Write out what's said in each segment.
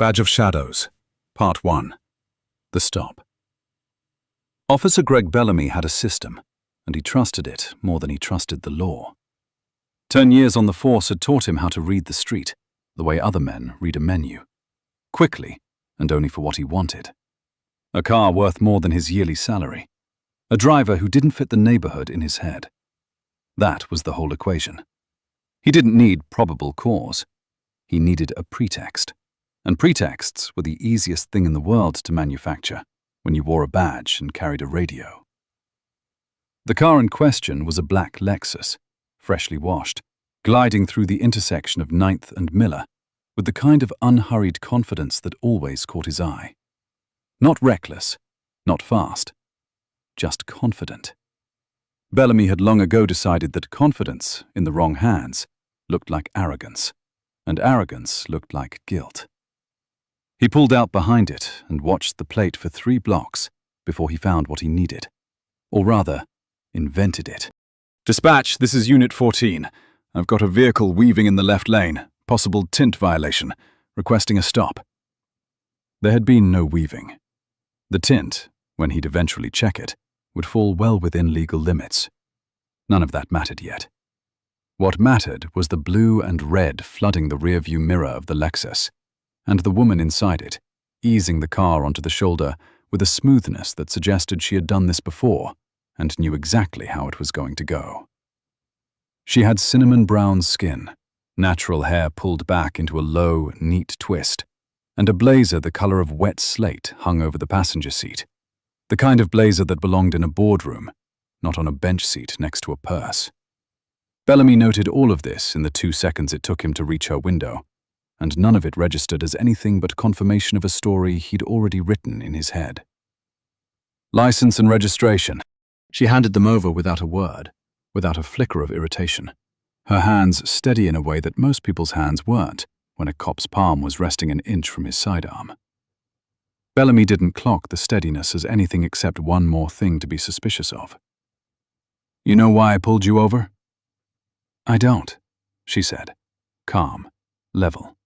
Badge of Shadows, Part 1. The Stop. Officer Greg Bellamy had a system, and he trusted it more than he trusted the law. 10 years on the force had taught him how to read the street, the way other men read a menu. Quickly, and only for what he wanted. A car worth more than his yearly salary. A driver who didn't fit the neighborhood in his head. That was the whole equation. He didn't need probable cause. He needed a pretext. And pretexts were the easiest thing in the world to manufacture when you wore a badge and carried a radio. The car in question was a black Lexus, freshly washed, gliding through the intersection of 9th and Miller with the kind of unhurried confidence that always caught his eye. Not reckless, not fast, just confident. Bellamy had long ago decided that confidence, in the wrong hands, looked like arrogance, and arrogance looked like guilt. He pulled out behind it and watched the plate for 3 blocks before he found what he needed. Or rather, invented it. "Dispatch, this is Unit 14. I've got a vehicle weaving in the left lane, possible tint violation, requesting a stop." There had been no weaving. The tint, when he'd eventually check it, would fall well within legal limits. None of that mattered yet. What mattered was the blue and red flooding the rearview mirror of the Lexus, and the woman inside it, easing the car onto the shoulder with a smoothness that suggested she had done this before and knew exactly how it was going to go. She had cinnamon brown skin, natural hair pulled back into a low, neat twist, and a blazer the color of wet slate hung over the passenger seat, the kind of blazer that belonged in a boardroom, not on a bench seat next to a purse. Bellamy noted all of this in the 2 seconds it took him to reach her window, and none of it registered as anything but confirmation of a story he'd already written in his head. "License and registration." She handed them over without a word, without a flicker of irritation, her hands steady in a way that most people's hands weren't when a cop's palm was resting an inch from his sidearm. Bellamy didn't clock the steadiness as anything except one more thing to be suspicious of. "You know why I pulled you over?" "I don't," she said, calm, level.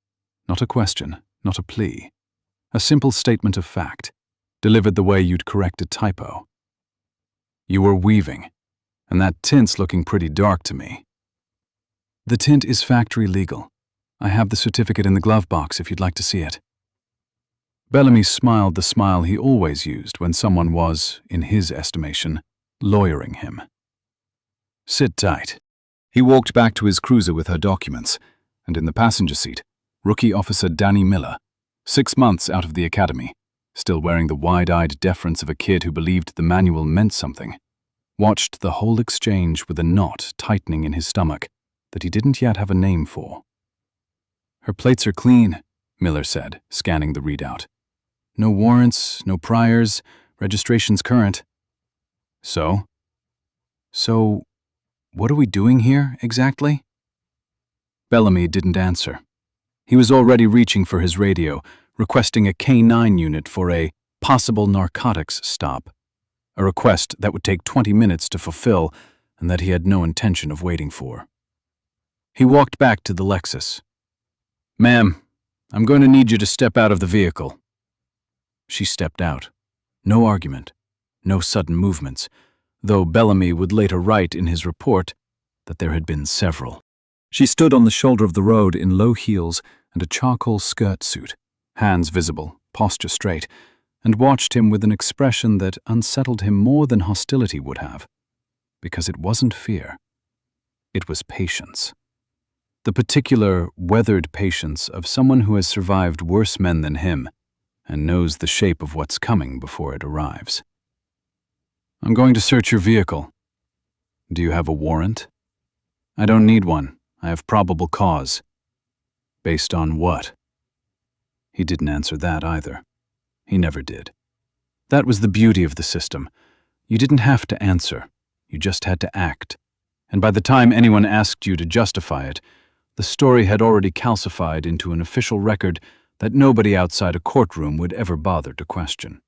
Not a question, not a plea. A simple statement of fact, delivered the way you'd correct a typo. "You were weaving, and that tint's looking pretty dark to me." "The tint is factory legal. I have the certificate in the glove box if you'd like to see it." Bellamy smiled the smile he always used when someone was, in his estimation, lawyering him. "Sit tight." He walked back to his cruiser with her documents, and in the passenger seat, Rookie Officer Danny Miller, 6 months out of the academy, still wearing the wide-eyed deference of a kid who believed the manual meant something, watched the whole exchange with a knot tightening in his stomach that he didn't yet have a name for. "Her plates are clean," Miller said, scanning the readout. "No warrants, no priors, registration's current." So, what are we doing here, exactly?" Bellamy didn't answer. He was already reaching for his radio, requesting a K9 unit for a possible narcotics stop, a request that would take 20 minutes to fulfill and that he had no intention of waiting for. He walked back to the Lexus. "Ma'am, I'm going to need you to step out of the vehicle." She stepped out. No argument, no sudden movements, though Bellamy would later write in his report that there had been several. She stood on the shoulder of the road in low heels and a charcoal skirt suit, hands visible, posture straight, and watched him with an expression that unsettled him more than hostility would have, because it wasn't fear. It was patience. The particular, weathered patience of someone who has survived worse men than him and knows the shape of what's coming before it arrives. "I'm going to search your vehicle." "Do you have a warrant?" "I don't need one. I have probable cause." "Based on what?" He didn't answer that either. He never did. That was the beauty of the system. You didn't have to answer. You just had to act. And by the time anyone asked you to justify it, the story had already calcified into an official record that nobody outside a courtroom would ever bother to question.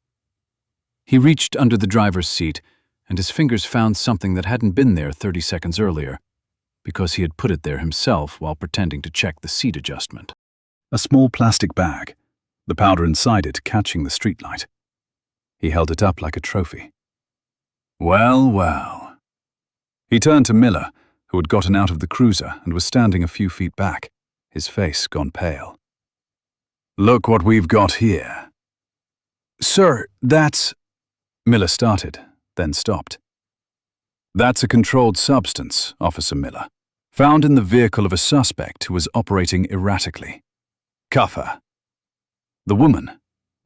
He reached under the driver's seat, and his fingers found something that hadn't been there 30 seconds earlier, because he had put it there himself while pretending to check the seat adjustment. A small plastic bag, the powder inside it catching the streetlight. He held it up like a trophy. Well, well. He turned to Miller, who had gotten out of the cruiser and was standing a few feet back, his face gone pale. Look what we've got here. Sir, that's... Miller started, then stopped. That's a controlled substance, Officer Miller, found in the vehicle of a suspect who was operating erratically. Cuff her. The woman,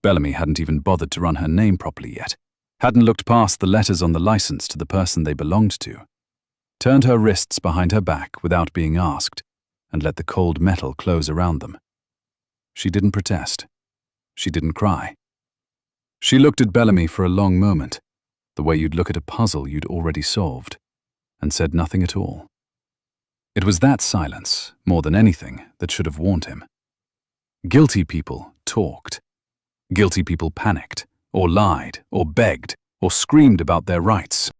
Bellamy hadn't even bothered to run her name properly yet, hadn't looked past the letters on the license to the person they belonged to, turned her wrists behind her back without being asked, and let the cold metal close around them. She didn't protest. She didn't cry. She looked at Bellamy for a long moment, the way you'd look at a puzzle you'd already solved, and said nothing at all. It was that silence, more than anything, that should have warned him. Guilty people talked. Guilty people panicked, or lied, or begged, or screamed about their rights.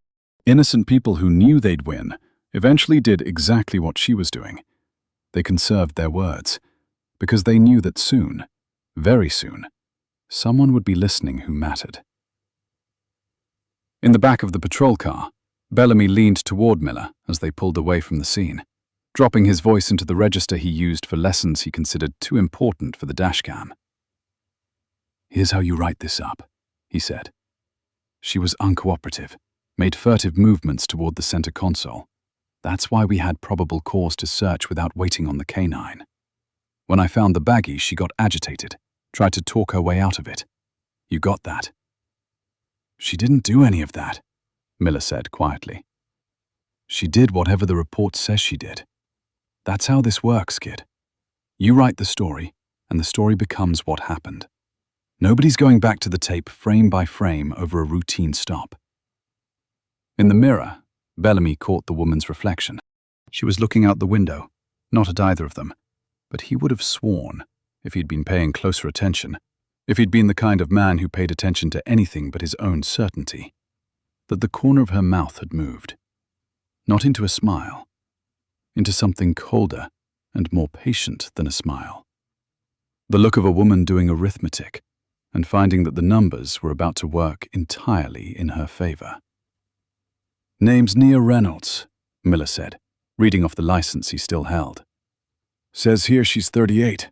Innocent people who knew they'd win eventually did exactly what she was doing. They conserved their words, because they knew that soon, very soon, someone would be listening who mattered. In the back of the patrol car, Bellamy leaned toward Miller as they pulled away from the scene, dropping his voice into the register he used for lessons he considered too important for the dashcam. Here's how you write this up, he said. She was uncooperative, made furtive movements toward the center console. That's why we had probable cause to search without waiting on the canine. When I found the baggie, she got agitated, tried to talk her way out of it. You got that? She didn't do any of that, Miller said quietly. She did whatever the report says she did. That's how this works, kid. You write the story, and the story becomes what happened. Nobody's going back to the tape frame by frame over a routine stop. In the mirror, Bellamy caught the woman's reflection. She was looking out the window, not at either of them, but he would have sworn, if he'd been paying closer attention, if he'd been the kind of man who paid attention to anything but his own certainty, that the corner of her mouth had moved. Not into a smile, into something colder and more patient than a smile. The look of a woman doing arithmetic and finding that the numbers were about to work entirely in her favor. Name's Nia Reynolds, Miller said, reading off the license he still held. Says here she's 38.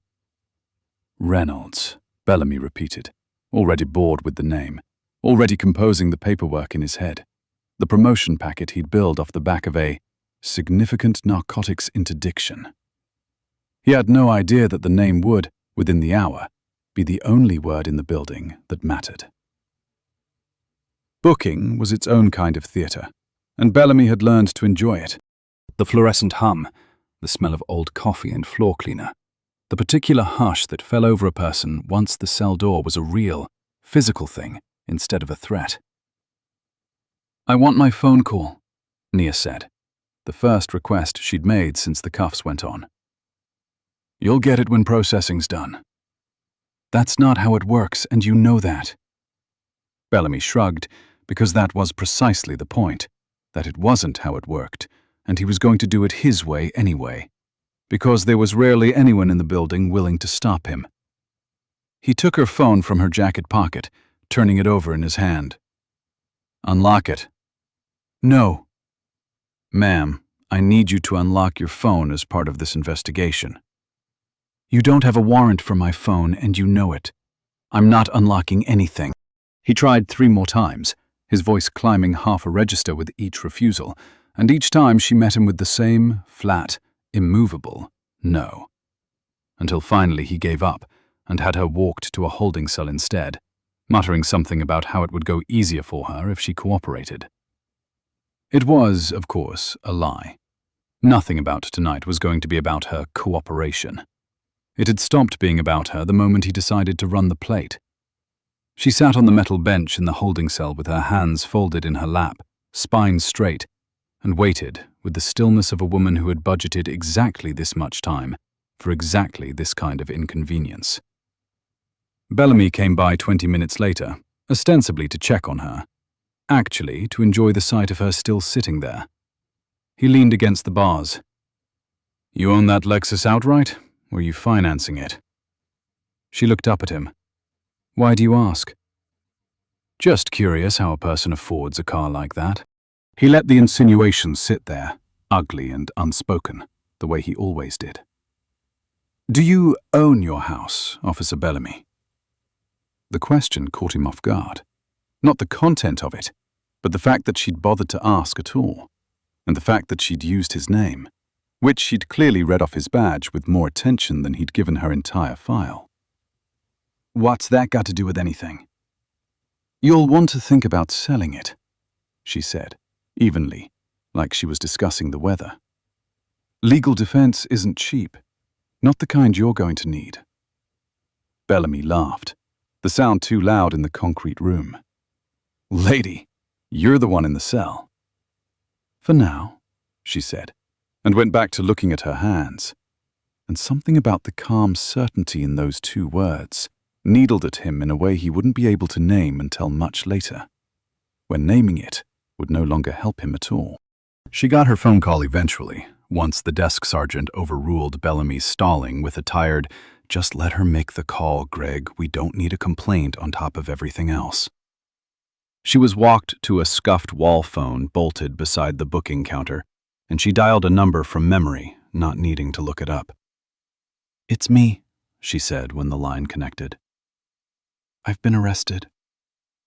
Reynolds, Bellamy repeated, already bored with the name, already composing the paperwork in his head, the promotion packet he'd built off the back of a significant narcotics interdiction. He had no idea that the name would, within the hour, be the only word in the building that mattered. Booking was its own kind of theater, and Bellamy had learned to enjoy it. The fluorescent hum, the smell of old coffee and floor cleaner, the particular hush that fell over a person once the cell door was a real, physical thing instead of a threat. I want my phone call, Nia said, the first request she'd made since the cuffs went on. You'll get it when processing's done. That's not how it works, and you know that. Bellamy shrugged, because that was precisely the point, that it wasn't how it worked, and he was going to do it his way anyway, because there was rarely anyone in the building willing to stop him. He took her phone from her jacket pocket, turning it over in his hand. Unlock it. No. Ma'am, I need you to unlock your phone as part of this investigation. You don't have a warrant for my phone, and you know it. I'm not unlocking anything. He tried 3 more times, his voice climbing half a register with each refusal, and each time she met him with the same, flat, immovable no. Until finally he gave up and had her walked to a holding cell instead, muttering something about how it would go easier for her if she cooperated. It was, of course, a lie. Nothing about tonight was going to be about her cooperation. It had stopped being about her the moment he decided to run the plate. She sat on the metal bench in the holding cell with her hands folded in her lap, spine straight, and waited with the stillness of a woman who had budgeted exactly this much time for exactly this kind of inconvenience. Bellamy came by 20 minutes later, ostensibly to check on her, actually to enjoy the sight of her still sitting there. He leaned against the bars. You own that Lexus outright, or are you financing it? She looked up at him, Why do you ask? Just curious how a person affords a car like that. He let the insinuation sit there, ugly and unspoken, the way he always did. Do you own your house, Officer Bellamy? The question caught him off guard. Not the content of it, but the fact that she'd bothered to ask at all, and the fact that she'd used his name, which she'd clearly read off his badge with more attention than he'd given her entire file. What's that got to do with anything? You'll want to think about selling it, she said, evenly, like she was discussing the weather. Legal defense isn't cheap, not the kind you're going to need. Bellamy laughed, the sound too loud in the concrete room. Lady, you're the one in the cell. For now, she said, and went back to looking at her hands. And something about the calm certainty in those two words needled at him in a way he wouldn't be able to name until much later, when naming it would no longer help him at all. She got her phone call eventually, once the desk sergeant overruled Bellamy's stalling with a tired, "Just let her make the call, Greg, we don't need a complaint on top of everything else." She was walked to a scuffed wall phone bolted beside the booking counter, and she dialed a number from memory, not needing to look it up. "It's me," she said when the line connected. "I've been arrested.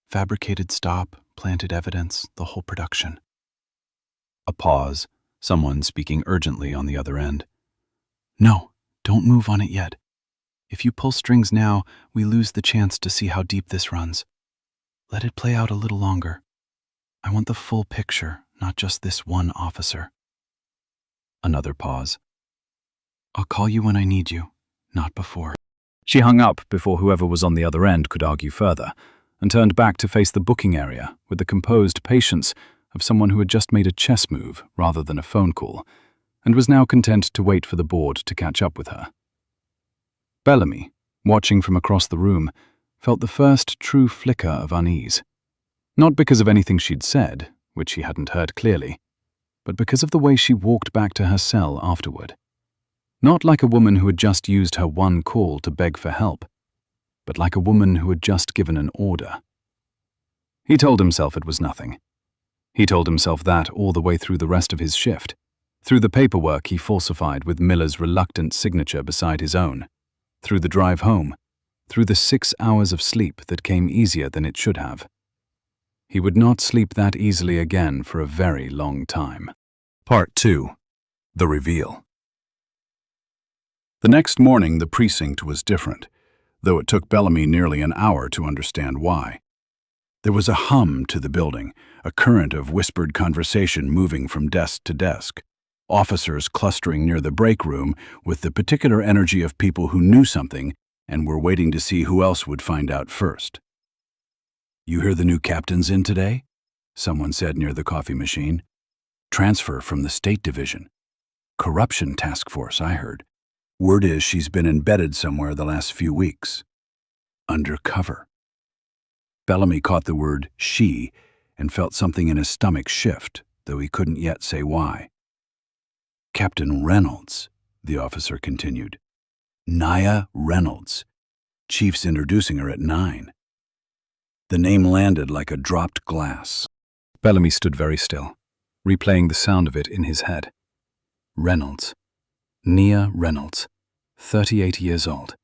Fabricated stop, planted evidence, the whole production." A pause, someone speaking urgently on the other end. "No, don't move on it yet. If you pull strings now, we lose the chance to see how deep this runs. Let it play out a little longer. I want the full picture, not just this one officer." Another pause. "I'll call you when I need you, not before." She hung up before whoever was on the other end could argue further, and turned back to face the booking area with the composed patience of someone who had just made a chess move rather than a phone call, and was now content to wait for the board to catch up with her. Bellamy, watching from across the room, felt the first true flicker of unease. Not because of anything she'd said, which he hadn't heard clearly, but because of the way she walked back to her cell afterward. Not like a woman who had just used her one call to beg for help, but like a woman who had just given an order. He told himself it was nothing. He told himself that all the way through the rest of his shift, through the paperwork he falsified with Miller's reluctant signature beside his own, through the drive home, through the 6 hours of sleep that came easier than it should have. He would not sleep that easily again for a very long time. Part 2. The Reveal. The next morning, the precinct was different, though it took Bellamy nearly an hour to understand why. There was a hum to the building, a current of whispered conversation moving from desk to desk, officers clustering near the break room with the particular energy of people who knew something and were waiting to see who else would find out first. "You hear the new captain's in today?" someone said near the coffee machine. "Transfer from the State Division. Corruption task force, I heard. Word is she's been embedded somewhere the last few weeks. Undercover." Bellamy caught the word "she" and felt something in his stomach shift, though he couldn't yet say why. "Captain Reynolds," the officer continued. "Nia Reynolds. Chief's introducing her at 9. The name landed like a dropped glass. Bellamy stood very still, replaying the sound of it in his head. Reynolds. Nia Reynolds, 38 years old.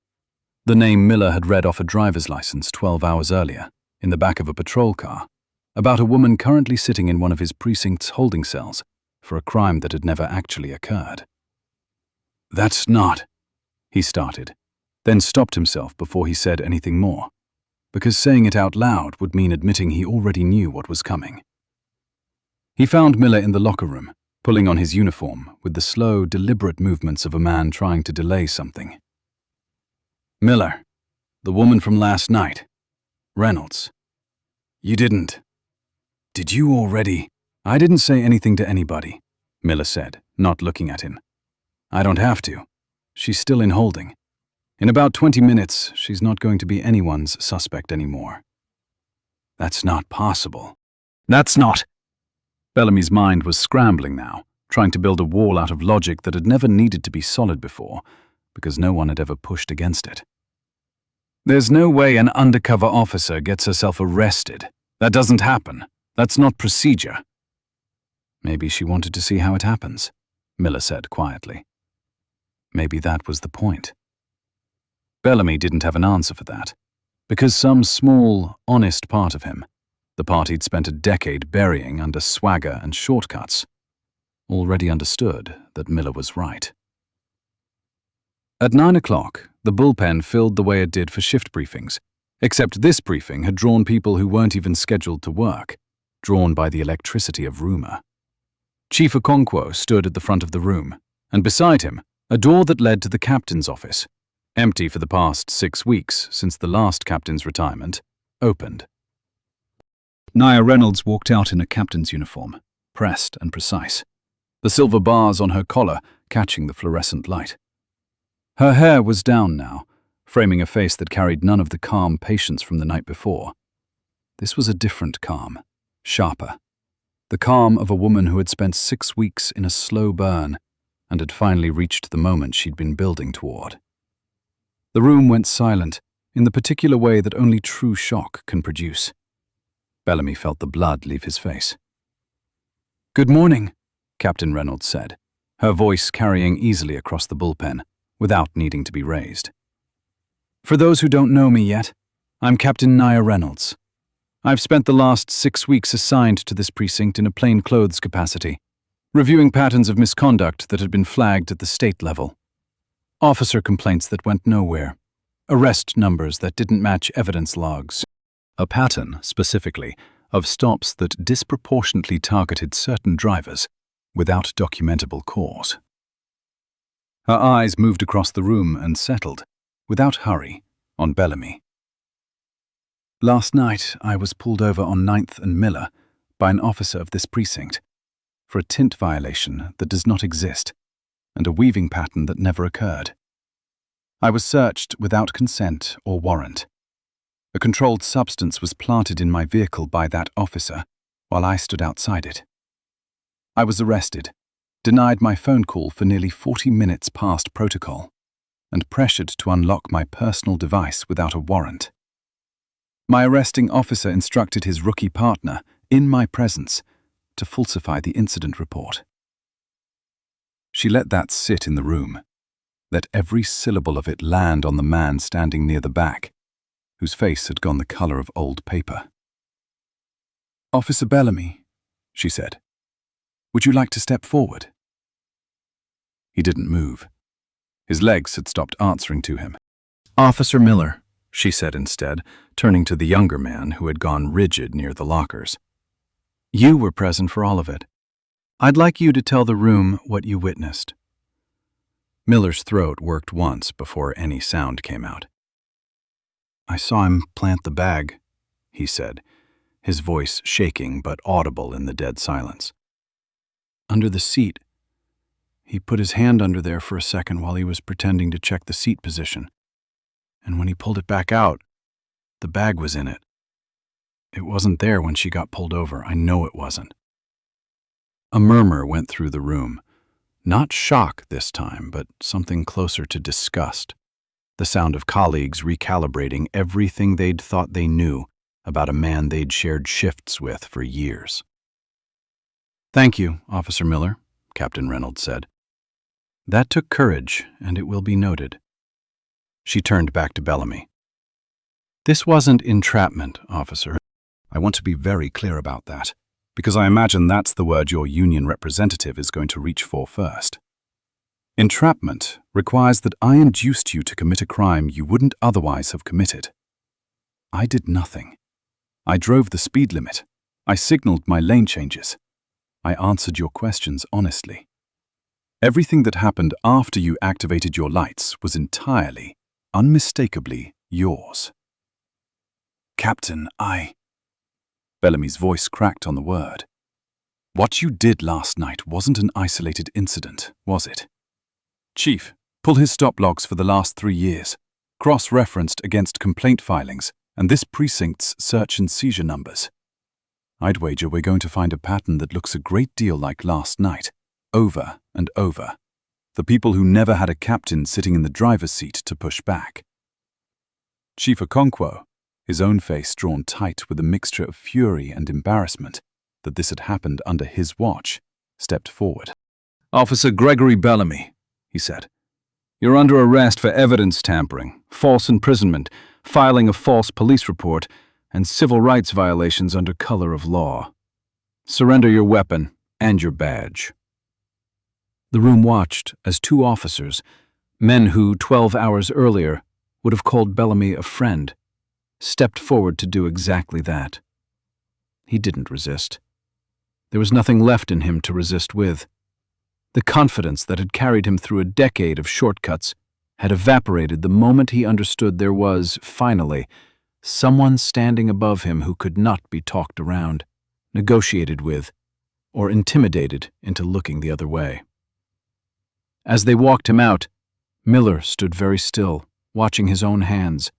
The name Miller had read off a driver's license 12 hours earlier, in the back of a patrol car, about a woman currently sitting in one of his precinct's holding cells for a crime that had never actually occurred. "That's not," he started, then stopped himself before he said anything more, because saying it out loud would mean admitting he already knew what was coming. He found Miller in the locker room, pulling on his uniform with the slow, deliberate movements of a man trying to delay something. "Miller, the woman from last night. Reynolds. You didn't. Did you already?" "I didn't say anything to anybody," Miller said, not looking at him. "I don't have to. She's still in holding. In about 20 minutes, she's not going to be anyone's suspect anymore." "That's not possible." "That's not." Bellamy's mind was scrambling now, trying to build a wall out of logic that had never needed to be solid before, because no one had ever pushed against it. There's no way an undercover officer gets herself arrested. That doesn't happen. That's not procedure. Maybe she wanted to see how it happens, Miller said quietly. Maybe that was the point. Bellamy didn't have an answer for that, because some small, honest part of him, the part he'd spent a decade burying under swagger and shortcuts, already understood that Miller was right. At 9 o'clock, the bullpen filled the way it did for shift briefings, except this briefing had drawn people who weren't even scheduled to work, drawn by the electricity of rumor. Chief Okonkwo stood at the front of the room, and beside him, a door that led to the captain's office, empty for the past 6 weeks since the last captain's retirement, opened. Nia Reynolds walked out in a captain's uniform, pressed and precise, the silver bars on her collar catching the fluorescent light. Her hair was down now, framing a face that carried none of the calm patience from the night before. This was a different calm, sharper. The calm of a woman who had spent 6 weeks in a slow burn and had finally reached the moment she'd been building toward. The room went silent in the particular way that only true shock can produce. Bellamy felt the blood leave his face. "Good morning," Captain Reynolds said, her voice carrying easily across the bullpen, without needing to be raised. "For those who don't know me yet, I'm Captain Nia Reynolds. I've spent the last 6 weeks assigned to this precinct in a plainclothes capacity, reviewing patterns of misconduct that had been flagged at the state level. Officer complaints that went nowhere, arrest numbers that didn't match evidence logs. A pattern, specifically, of stops that disproportionately targeted certain drivers without documentable cause." Her eyes moved across the room and settled, without hurry, on Bellamy. "Last night, I was pulled over on 9th and Miller by an officer of this precinct for a tint violation that does not exist and a weaving pattern that never occurred. I was searched without consent or warrant. A controlled substance was planted in my vehicle by that officer while I stood outside it. I was arrested, denied my phone call for nearly 40 minutes past protocol, and pressured to unlock my personal device without a warrant. My arresting officer instructed his rookie partner, in my presence, to falsify the incident report. She let that sit in the room, let every syllable of it land on the man standing near the back, whose face had gone the color of old paper. "Officer Bellamy," she said, "would you like to step forward?" He didn't move. His legs had stopped answering to him. "Officer Miller," she said instead, turning to the younger man who had gone rigid near the lockers. "You were present for all of it. I'd like you to tell the room what you witnessed." Miller's throat worked once before any sound came out. "I saw him plant the bag," he said, his voice shaking but audible in the dead silence. "Under the seat. He put his hand under there for a second while he was pretending to check the seat position. And when he pulled it back out, the bag was in it. It wasn't there when she got pulled over. I know it wasn't." A murmur went through the room. Not shock this time, but something closer to disgust. The sound of colleagues recalibrating everything they'd thought they knew about a man they'd shared shifts with for years. "Thank you, Officer Miller," Captain Reynolds said. "That took courage, and it will be noted." She turned back to Bellamy. "This wasn't entrapment, officer. I want to be very clear about that, because I imagine that's the word your union representative is going to reach for first. Entrapment requires that I induced you to commit a crime you wouldn't otherwise have committed. I did nothing. I drove the speed limit. I signaled my lane changes. I answered your questions honestly. Everything that happened after you activated your lights was entirely, unmistakably yours." "Captain, Bellamy's voice cracked on the word. "What you did last night wasn't an isolated incident, was it? Chief, pull his stop logs for the last 3 years, cross-referenced against complaint filings and this precinct's search and seizure numbers. I'd wager we're going to find a pattern that looks a great deal like last night, over and over, for people who never had a captain sitting in the driver's seat to push back." Chief Okonkwo, his own face drawn tight with a mixture of fury and embarrassment that this had happened under his watch, stepped forward. "Officer Gregory Bellamy," he said, "you're under arrest for evidence tampering, false imprisonment, filing a false police report, and civil rights violations under color of law. Surrender your weapon and your badge." The room watched as two officers, men who 12 hours earlier would have called Bellamy a friend, stepped forward to do exactly that. He didn't resist. There was nothing left in him to resist with. The confidence that had carried him through a decade of shortcuts had evaporated the moment he understood there was, finally, someone standing above him who could not be talked around, negotiated with, or intimidated into looking the other way. As they walked him out, Miller stood very still, watching his own hands,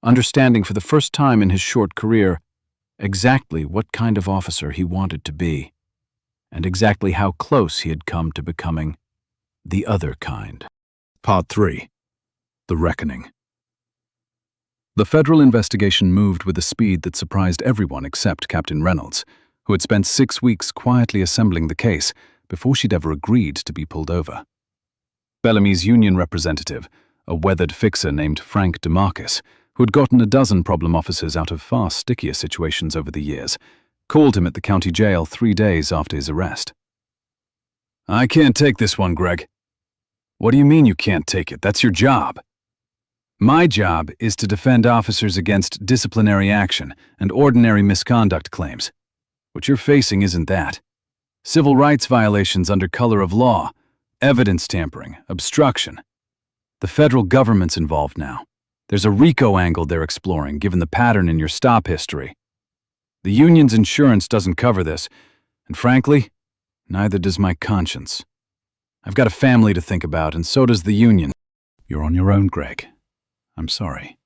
understanding for the first time in his short career exactly what kind of officer he wanted to be, and exactly how close he had come to becoming the other kind. Part 3. The Reckoning. The federal investigation moved with a speed that surprised everyone except Captain Reynolds, who had spent 6 weeks quietly assembling the case before she'd ever agreed to be pulled over. Bellamy's union representative, a weathered fixer named Frank DeMarcus, who had gotten a dozen problem officers out of far stickier situations over the years, called him at the county jail 3 days after his arrest. "I can't take this one, Greg." "What do you mean you can't take it? That's your job." "My job is to defend officers against disciplinary action and ordinary misconduct claims. What you're facing isn't that. Civil rights violations under color of law, evidence tampering, obstruction. The federal government's involved now. There's a RICO angle they're exploring, given the pattern in your stop history. The union's insurance doesn't cover this, and frankly, neither does my conscience. I've got a family to think about, and so does the union." "You're on your own, Greg. I'm sorry."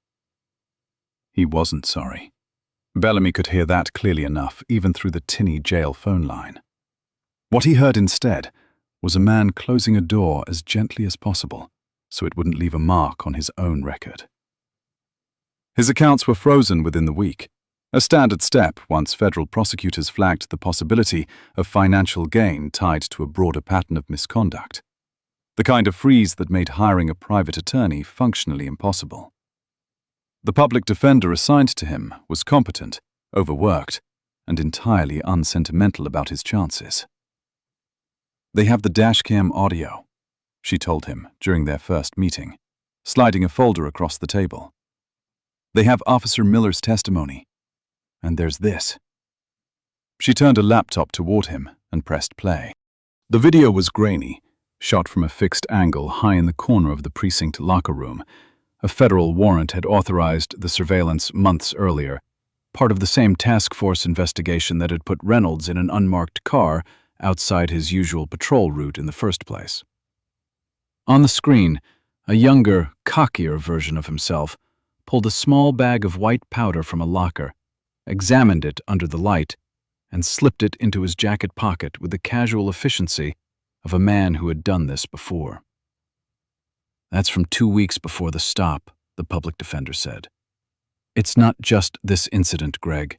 He wasn't sorry. Bellamy could hear that clearly enough, even through the tinny jail phone line. What he heard instead was a man closing a door as gently as possible, so it wouldn't leave a mark on his own record. His accounts were frozen within the week, a standard step once federal prosecutors flagged the possibility of financial gain tied to a broader pattern of misconduct, the kind of freeze that made hiring a private attorney functionally impossible. The public defender assigned to him was competent, overworked, and entirely unsentimental about his chances. "They have the dashcam audio," she told him during their first meeting, sliding a folder across the table. "They have Officer Miller's testimony. And there's this." She turned a laptop toward him and pressed play. The video was grainy, shot from a fixed angle high in the corner of the precinct locker room. A federal warrant had authorized the surveillance months earlier, part of the same task force investigation that had put Reynolds in an unmarked car outside his usual patrol route in the first place. On the screen, a younger, cockier version of himself pulled a small bag of white powder from a locker, examined it under the light, and slipped it into his jacket pocket with the casual efficiency of a man who had done this before. "That's from 2 weeks before the stop," the public defender said. "It's not just this incident, Greg.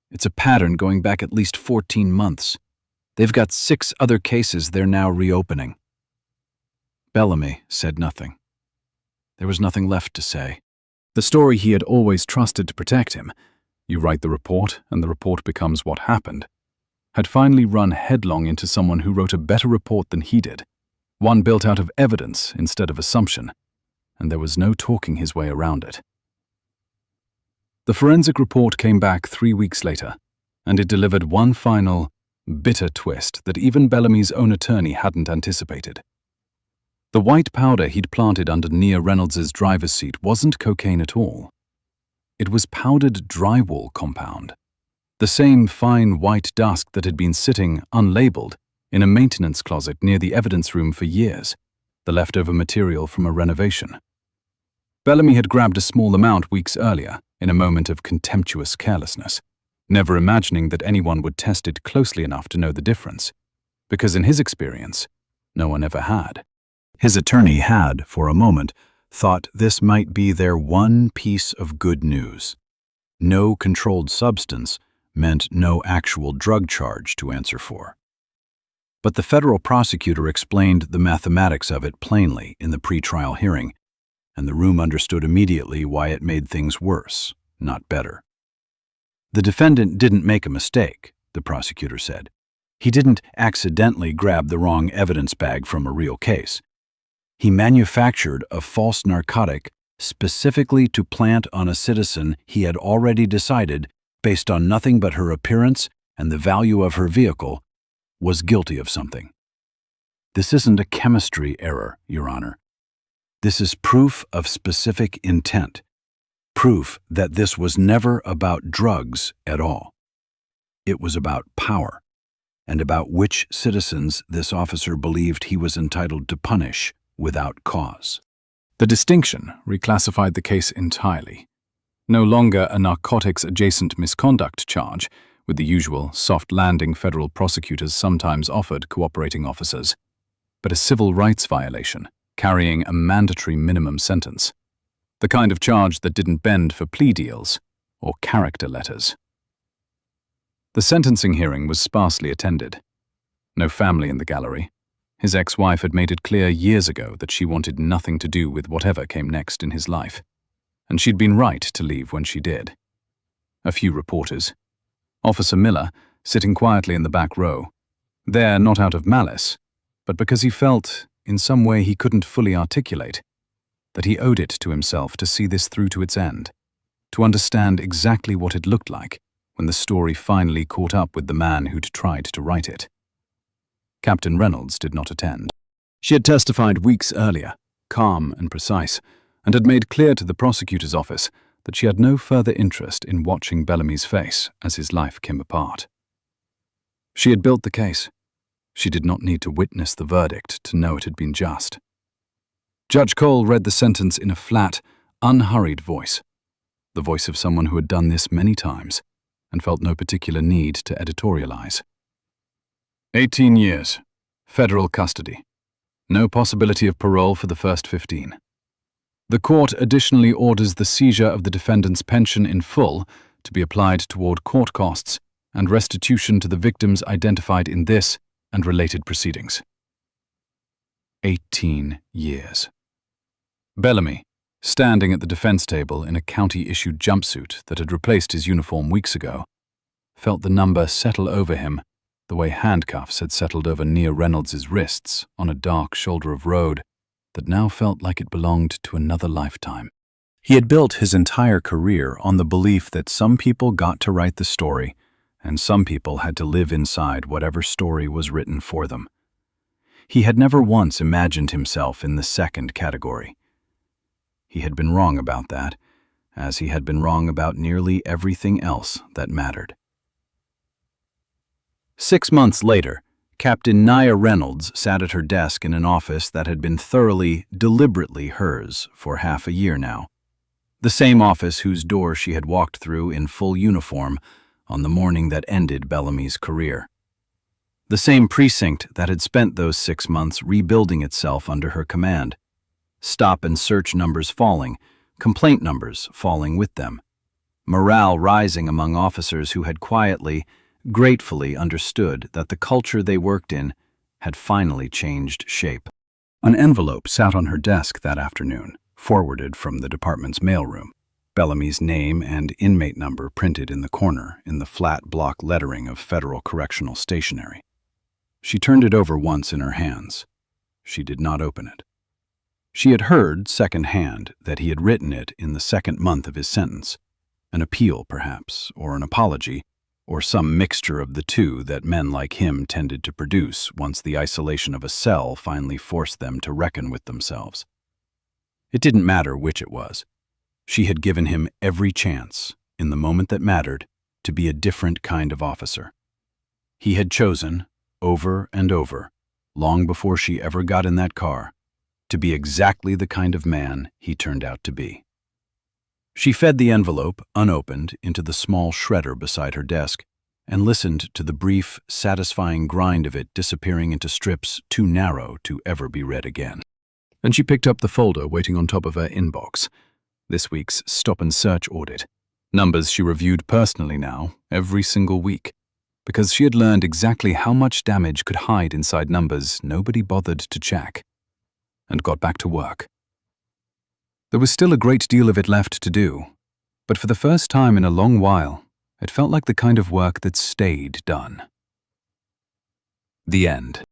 It's a pattern going back at least 14 months. They've got 6 other cases they're now reopening." Bellamy said nothing. There was nothing left to say. The story he had always trusted to protect him, you write the report and the report becomes what happened, had finally run headlong into someone who wrote a better report than he did, one built out of evidence instead of assumption, and there was no talking his way around it. The forensic report came back 3 weeks later, and it delivered one final, bitter twist that even Bellamy's own attorney hadn't anticipated. The white powder he'd planted under Nia Reynolds's driver's seat wasn't cocaine at all. It was powdered drywall compound, the same fine white dust that had been sitting, unlabeled, in a maintenance closet near the evidence room for years, the leftover material from a renovation. Bellamy had grabbed a small amount weeks earlier in a moment of contemptuous carelessness, never imagining that anyone would test it closely enough to know the difference, because in his experience, no one ever had. His attorney had, for a moment, thought this might be their one piece of good news. No controlled substance meant no actual drug charge to answer for. But the federal prosecutor explained the mathematics of it plainly in the pretrial hearing, and the room understood immediately why it made things worse, not better. The defendant didn't make a mistake, the prosecutor said. He didn't accidentally grab the wrong evidence bag from a real case. He manufactured a false narcotic specifically to plant on a citizen he had already decided, based on nothing but her appearance and the value of her vehicle, was guilty of something. This isn't a chemistry error, Your Honor. This is proof of specific intent, proof that this was never about drugs at all. It was about power, and about which citizens this officer believed he was entitled to punish without cause. The distinction reclassified the case entirely. No longer a narcotics-adjacent misconduct charge, with the usual soft landing federal prosecutors sometimes offered cooperating officers, but a civil rights violation, carrying a mandatory minimum sentence. The kind of charge that didn't bend for plea deals or character letters. The sentencing hearing was sparsely attended. No family in the gallery. His ex-wife had made it clear years ago that she wanted nothing to do with whatever came next in his life, and she'd been right to leave when she did. A few reporters. Officer Miller, sitting quietly in the back row, there not out of malice, but because he felt, in some way he couldn't fully articulate, that he owed it to himself to see this through to its end, to understand exactly what it looked like when the story finally caught up with the man who'd tried to write it. Captain Reynolds did not attend. She had testified weeks earlier, calm and precise, and had made clear to the prosecutor's office that she had no further interest in watching Bellamy's face as his life came apart. She had built the case. She did not need to witness the verdict to know it had been just. Judge Cole read the sentence in a flat, unhurried voice, the voice of someone who had done this many times and felt no particular need to editorialize. 18 years, federal custody. No possibility of parole for the first 15. The court additionally orders the seizure of the defendant's pension in full to be applied toward court costs and restitution to the victims identified in this and related proceedings. 18 years. Bellamy, standing at the defense table in a county-issued jumpsuit that had replaced his uniform weeks ago, felt the number settle over him the way handcuffs had settled over near Reynolds's wrists on a dark shoulder of road that now felt like it belonged to another lifetime. He had built his entire career on the belief that some people got to write the story and some people had to live inside whatever story was written for them. He had never once imagined himself in the second category. He had been wrong about that, as he had been wrong about nearly everything else that mattered. 6 months later, Captain Nia Reynolds sat at her desk in an office that had been thoroughly, deliberately hers for half a year now. The same office whose door she had walked through in full uniform on the morning that ended Bellamy's career. The same precinct that had spent those 6 months rebuilding itself under her command. Stop and search numbers falling, complaint numbers falling with them. Morale rising among officers who had quietly, gratefully understood that the culture they worked in had finally changed shape. An envelope sat on her desk that afternoon, forwarded from the department's mailroom. Bellamy's name and inmate number printed in the corner in the flat block lettering of federal correctional stationery. She turned it over once in her hands. She did not open it. She had heard secondhand that he had written it in the second month of his sentence, an appeal perhaps, or an apology, or some mixture of the two that men like him tended to produce once the isolation of a cell finally forced them to reckon with themselves. It didn't matter which it was. She had given him every chance, in the moment that mattered, to be a different kind of officer. He had chosen, over and over, long before she ever got in that car, to be exactly the kind of man he turned out to be. She fed the envelope, unopened, into the small shredder beside her desk and listened to the brief, satisfying grind of it disappearing into strips too narrow to ever be read again. and she picked up the folder waiting on top of her inbox. This week's stop and search audit. Numbers she reviewed personally now, every single week, because she had learned exactly how much damage could hide inside numbers nobody bothered to check, and got back to work. There was still a great deal of it left to do, but for the first time in a long while, it felt like the kind of work that stayed done. The end.